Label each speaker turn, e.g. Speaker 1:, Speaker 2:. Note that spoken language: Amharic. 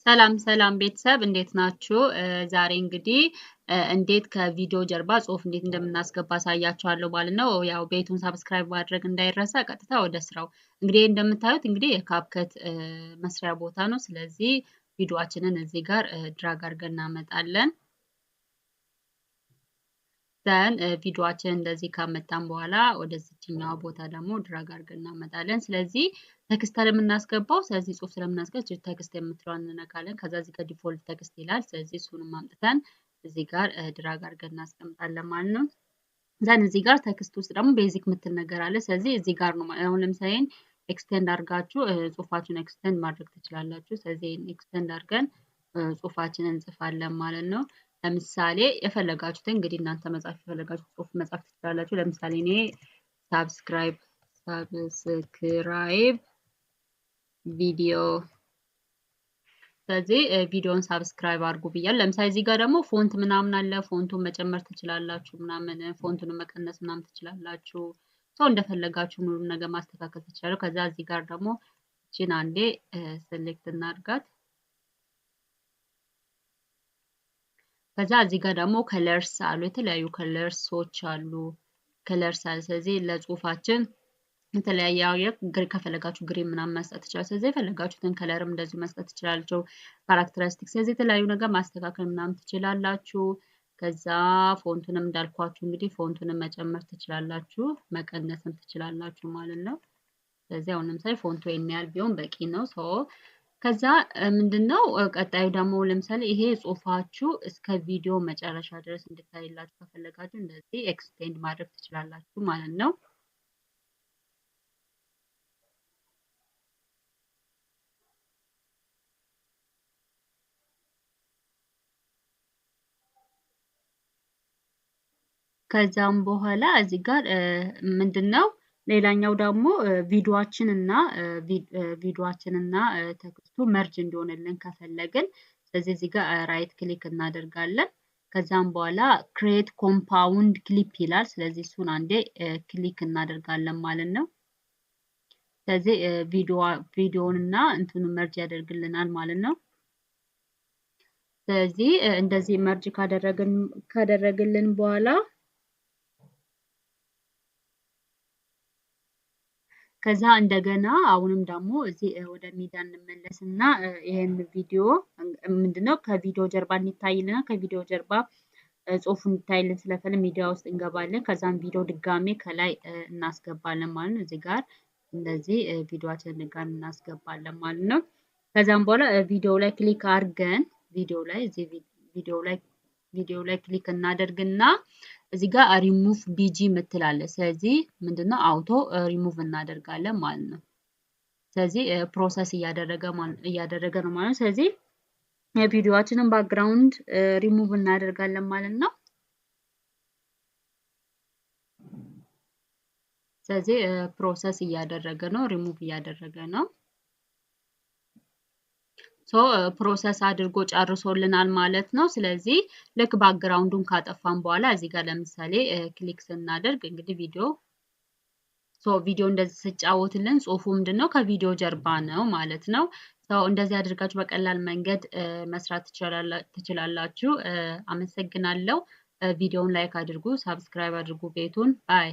Speaker 1: ሰላም ሰላም ቤተሰብ እንዴት ናችሁ? ዛሬ እንግዲህ እንዴት ከቪዲዮ ጀርባ ጽሁፍ እንዴት እንደምናስገባ አሳያችኋለሁ ማለት ነው። ያው ቤቱን ሰብስክራይብ ማድረግ እንዳይረሳ። ቀጥታ ወደ ስራው እንግዲህ እንደምታዩት እንግዲህ የካፕከት መስሪያ ቦታ ነው። ስለዚህ ቪዲዮአችንን እዚህ ጋር ድራግ አድርገን እናመጣለን። ዘን ቪዲዮአችን እንደዚህ ካመጣን በኋላ ወደዚህኛው ቦታ ደግሞ ድራግ አድርገን እናመጣለን። ስለዚህ ቴክስት ስለምናስገባው ስለዚህ ጽሁፍ ስለምናስገባ ቴክስት የምትለዋን እንነካለን። ከዛ እዚህ ጋር ዲፎልት ቴክስት ይላል። ስለዚህ እሱንም አምጥተን እዚህ ጋር ድራግ አድርገን እናስቀምጣለን ማለት ነው። ዘን እዚህ ጋር ቴክስት ውስጥ ደግሞ ቤዚክ የምትል ነገር አለ። ስለዚህ እዚህ ጋር ነው አሁን ለምሳሌ ኤክስቴንድ አድርጋችሁ ጽሁፋችሁን ኤክስቴንድ ማድረግ ትችላላችሁ። ስለዚህ ኤክስቴንድ አድርገን ጽሁፋችንን እንጽፋለን ማለት ነው። ለምሳሌ የፈለጋችሁትን እንግዲህ እናንተ መጻፍ የፈለጋችሁ ጽሁፍ መጻፍ ትችላላችሁ። ለምሳሌ እኔ ሰብስክራይብ ቪዲዮ ስለዚህ ቪዲዮን ሰብስክራይብ አድርጉ ብያለሁ። ለምሳሌ እዚህ ጋር ደግሞ ፎንት ምናምን አለ። ፎንቱን መጨመር ትችላላችሁ ምናምን ፎንቱን መቀነስ ምናምን ትችላላችሁ። ሰው እንደፈለጋችሁ ሁሉ ነገር ማስተካከል ትችላላችሁ። ከዛ እዚህ ጋር ደግሞ እቺን አንዴ ሴሌክት እናድርጋት። ከዛ እዚህ ጋር ደግሞ ከለርስ አሉ። የተለያዩ ከለርሶች አሉ። ከለርስ አለ። ስለዚህ ለጽሁፋችን የተለያየ ከፈለጋችሁ ግሪን ምናምን መስጠት ትችላላችሁ። ስለዚህ የፈለጋችሁትን ከለርም እንደዚሁ መስጠት ትችላላችሁ። ካራክተሪስቲክስ ስለዚህ የተለያዩ ነገር ማስተካከል ምናምን ትችላላችሁ። ከዛ ፎንቱንም እንዳልኳችሁ እንግዲህ ፎንቱንም መጨመር ትችላላችሁ፣ መቀነስም ትችላላችሁ ማለት ነው። ስለዚህ አሁን ለምሳሌ ፎንቱ ይሄን ያህል ቢሆን በቂ ነው። ከዛ ምንድነው ቀጣዩ ደግሞ ለምሳሌ ይሄ ጽሁፋችሁ እስከ ቪዲዮ መጨረሻ ድረስ እንድታይላችሁ ከፈለጋችሁ እንደዚህ ኤክስቴንድ ማድረግ ትችላላችሁ ማለት ነው። ከዛም በኋላ እዚህ ጋር ምንድነው ሌላኛው ደግሞ ቪዲዮአችንና ቴክስቱ መርጅ እንዲሆንልን ከፈለግን ስለዚህ እዚህ ጋር ራይት ክሊክ እናደርጋለን። ከዛም በኋላ ክሬት ኮምፓውንድ ክሊፕ ይላል። ስለዚህ እሱን አንዴ ክሊክ እናደርጋለን ማለት ነው። ስለዚህ ቪዲዮውንና እንትኑን መርጅ ያደርግልናል ማለት ነው። ስለዚህ እንደዚህ መርጅ ካደረግልን በኋላ ከዛ እንደገና አሁንም ደግሞ እዚህ ወደ ሚዲያ እንመለስና ይሄን ቪዲዮ ምንድነው ከቪዲዮ ጀርባ እንታይልና ከቪዲዮ ጀርባ ጽሁፉ እንታይልን ስለፈለግን ሚዲያ ውስጥ እንገባለን። ከዛም ቪዲዮ ድጋሜ ከላይ እናስገባለን ማለት ነው። እዚህ ጋር እንደዚህ ቪዲዮአችንን ድጋሜ እናስገባለን ማለት ነው። ከዛም በኋላ ቪዲዮ ላይ ክሊክ አድርገን ቪዲዮ ላይ ክሊክ እናደርግና እዚህ ጋር ሪሙቭ ቢጂ ምትላለ። ስለዚህ ምንድነው አውቶ ሪሙቭ እናደርጋለን ማለት ነው። ስለዚህ ፕሮሰስ እያደረገ ነው ማለት ነው። ስለዚህ የቪዲዮአችንን ባክግራውንድ ሪሙቭ እናደርጋለን ማለት ነው። ስለዚህ ፕሮሰስ እያደረገ ነው፣ ሪሙቭ እያደረገ ነው። ፕሮሰስ አድርጎ ጨርሶልናል ማለት ነው። ስለዚህ ልክ ባክግራውንዱን ካጠፋን በኋላ እዚህ ጋር ለምሳሌ ክሊክ ስናደርግ እንግዲህ ቪዲዮ እንደዚህ ስጫወትልን ጽሁፉ ምንድነው ከቪዲዮ ጀርባ ነው ማለት ነው። እንደዚህ አድርጋችሁ በቀላል መንገድ መስራት ትችላላችሁ። አመሰግናለሁ። ቪዲዮውን ላይክ አድርጉ፣ ሰብስክራይብ አድርጉ ቤቱን። ባይ